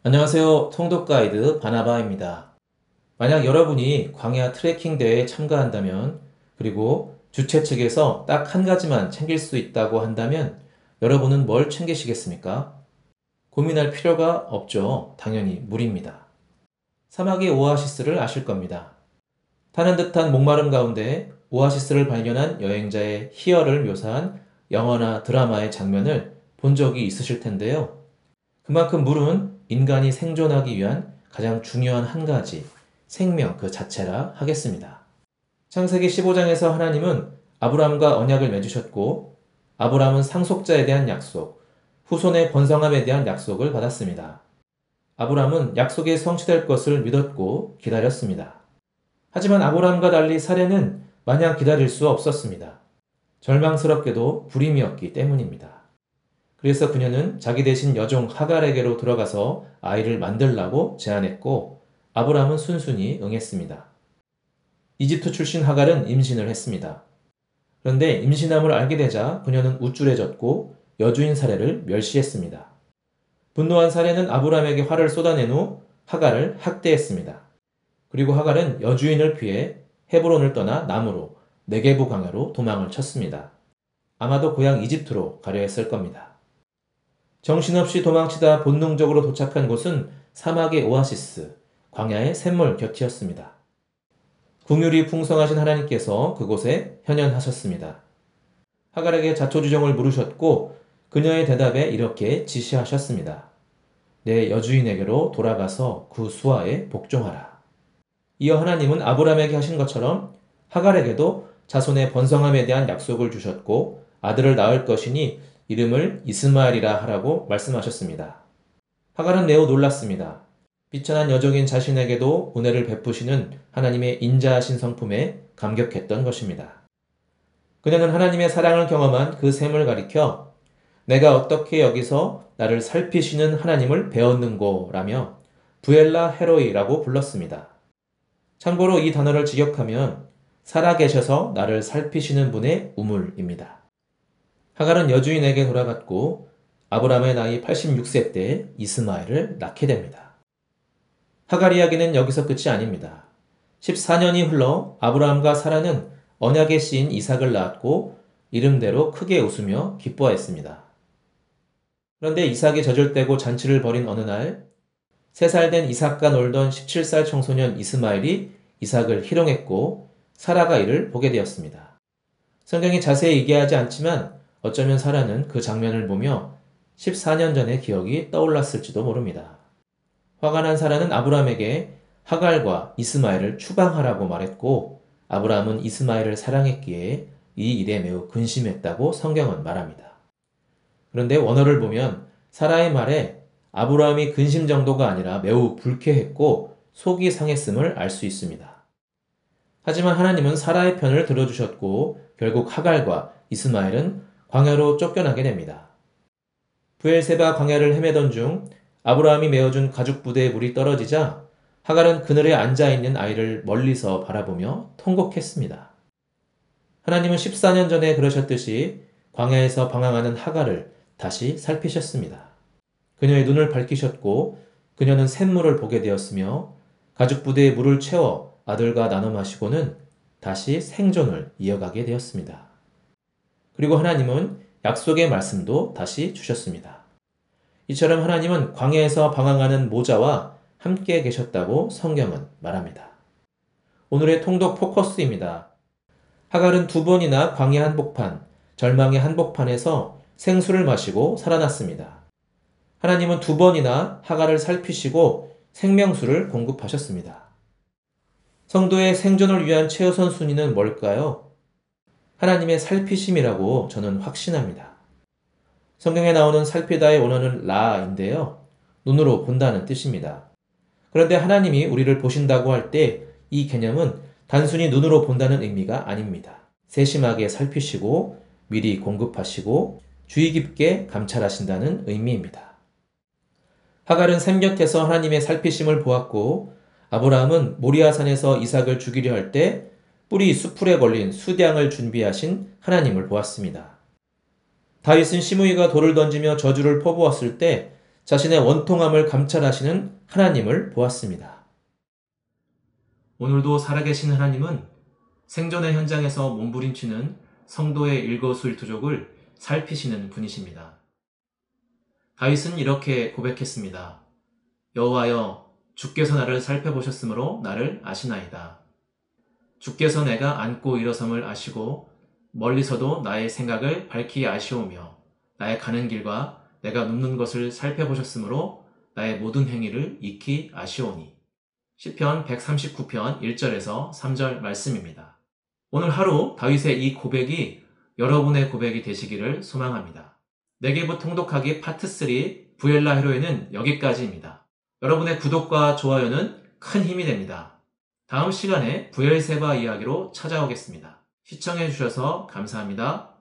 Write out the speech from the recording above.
안녕하세요. 통독가이드 바나바입니다. 만약 여러분이 광야 트레킹 대회에 참가한다면, 그리고 주최 측에서 딱 한 가지만 챙길 수 있다고 한다면, 여러분은 뭘 챙기시겠습니까? 고민할 필요가 없죠. 당연히 물입니다. 사막의 오아시스를 아실 겁니다. 타는 듯한 목마름 가운데 오아시스를 발견한 여행자의 희열을 묘사한 영화나 드라마의 장면을 본 적이 있으실 텐데요. 그만큼 물은 인간이 생존하기 위한 가장 중요한 한 가지, 생명 그 자체라 하겠습니다. 창세기 15장에서 하나님은 아브라함과 언약을 맺으셨고, 아브라함은 상속자에 대한 약속, 후손의 번성함에 대한 약속을 받았습니다. 아브라함은 약속이 성취될 것을 믿었고 기다렸습니다. 하지만 아브라함과 달리 사례는 마냥 기다릴 수 없었습니다. 절망스럽게도 불임이었기 때문입니다. 그래서 그녀는 자기 대신 여종 하갈에게로 들어가서 아이를 만들라고 제안했고, 아브라함은 순순히 응했습니다. 이집트 출신 하갈은 임신을 했습니다. 그런데 임신함을 알게 되자 그녀는 우쭐해졌고 여주인 사례를 멸시했습니다. 분노한 사례는 아브라함에게 화를 쏟아낸 후 하갈을 학대했습니다. 그리고 하갈은 여주인을 피해 헤브론을 떠나 남으로 네게부 광야로 도망을 쳤습니다. 아마도 고향 이집트로 가려 했을 겁니다. 정신없이 도망치다 본능적으로 도착한 곳은 사막의 오아시스, 광야의 샘물 곁이었습니다. 긍휼이 풍성하신 하나님께서 그곳에 현현하셨습니다. 하갈에게 자초지종을 물으셨고 그녀의 대답에 이렇게 지시하셨습니다. 내 여주인에게로 돌아가서 그 수하에 복종하라. 이어 하나님은 아브라함에게 하신 것처럼 하갈에게도 자손의 번성함에 대한 약속을 주셨고 아들을 낳을 것이니 이름을 이스마엘이라 하라고 말씀하셨습니다. 하갈은 매우 놀랐습니다. 비천한 여종인 자신에게도 은혜를 베푸시는 하나님의 인자하신 성품에 감격했던 것입니다. 그녀는 하나님의 사랑을 경험한 그 셈을 가리켜 내가 어떻게 여기서 나를 살피시는 하나님을 배웠는고 라며 부엘라 헤로이라고 불렀습니다. 참고로 이 단어를 직역하면 살아계셔서 나를 살피시는 분의 우물입니다. 하갈은 여주인에게 돌아갔고 아브라함의 나이 86세 때 이스마엘을 낳게 됩니다. 하갈 이야기는 여기서 끝이 아닙니다. 14년이 흘러 아브라함과 사라는 언약의 씨인 이삭을 낳았고 이름대로 크게 웃으며 기뻐했습니다. 그런데 이삭이 젖을떼고 잔치를 벌인 어느 날 3살 된 이삭과 놀던 17살 청소년 이스마엘이 이삭을 희롱했고 사라가 이를 보게 되었습니다. 성경이 자세히 얘기하지 않지만 어쩌면 사라는 그 장면을 보며 14년 전의 기억이 떠올랐을지도 모릅니다. 화가 난 사라는 아브라함에게 하갈과 이스마엘을 추방하라고 말했고 아브라함은 이스마엘을 사랑했기에 이 일에 매우 근심했다고 성경은 말합니다. 그런데 원어를 보면 사라의 말에 아브라함이 근심 정도가 아니라 매우 불쾌했고 속이 상했음을 알 수 있습니다. 하지만 하나님은 사라의 편을 들어주셨고 결국 하갈과 이스마엘은 광야로 쫓겨나게 됩니다. 브엘세바 광야를 헤매던 중 아브라함이 메어준 가죽 부대에 물이 떨어지자 하갈은 그늘에 앉아있는 아이를 멀리서 바라보며 통곡했습니다. 하나님은 14년 전에 그러셨듯이 광야에서 방황하는 하갈을 다시 살피셨습니다. 그녀의 눈을 밝히셨고 그녀는 샘물을 보게 되었으며 가죽 부대에 물을 채워 아들과 나눠 마시고는 다시 생존을 이어가게 되었습니다. 그리고 하나님은 약속의 말씀도 다시 주셨습니다. 이처럼 하나님은 광야에서 방황하는 모자와 함께 계셨다고 성경은 말합니다. 오늘의 통독 포커스입니다. 하갈은 2번이나 광야 한복판, 절망의 한복판에서 생수를 마시고 살아났습니다. 하나님은 2번이나 하갈을 살피시고 생명수를 공급하셨습니다. 성도의 생존을 위한 최우선 순위는 뭘까요? 하나님의 살피심이라고 저는 확신합니다. 성경에 나오는 살피다의 원어는 라인데요. 눈으로 본다는 뜻입니다. 그런데 하나님이 우리를 보신다고 할 때 이 개념은 단순히 눈으로 본다는 의미가 아닙니다. 세심하게 살피시고 미리 공급하시고 주의 깊게 감찰하신다는 의미입니다. 하갈은 샘 곁에서 하나님의 살피심을 보았고 아브라함은 모리아산에서 이삭을 죽이려 할 때 뿔이 수풀에 걸린 수량을 준비하신 하나님을 보았습니다. 다윗은 시므이가 돌을 던지며 저주를 퍼부었을 때 자신의 원통함을 감찰하시는 하나님을 보았습니다. 오늘도 살아계신 하나님은 생존의 현장에서 몸부림치는 성도의 일거수일투족을 살피시는 분이십니다. 다윗은 이렇게 고백했습니다. 여호와여, 주께서 나를 살펴보셨으므로 나를 아시나이다. 주께서 내가 앉고 일어섬을 아시고 멀리서도 나의 생각을 밝히 아시오며 나의 가는 길과 내가 눕는 것을 살펴보셨으므로 나의 모든 행위를 익히 아시오니. 시편 139편 1절에서 3절 말씀입니다. 오늘 하루 다윗의 이 고백이 여러분의 고백이 되시기를 소망합니다. 내게부 통독하기 파트 3 부엘라 헤로에는 여기까지입니다. 여러분의 구독과 좋아요는 큰 힘이 됩니다. 다음 시간에 부엘세바 이야기로 찾아오겠습니다. 시청해주셔서 감사합니다.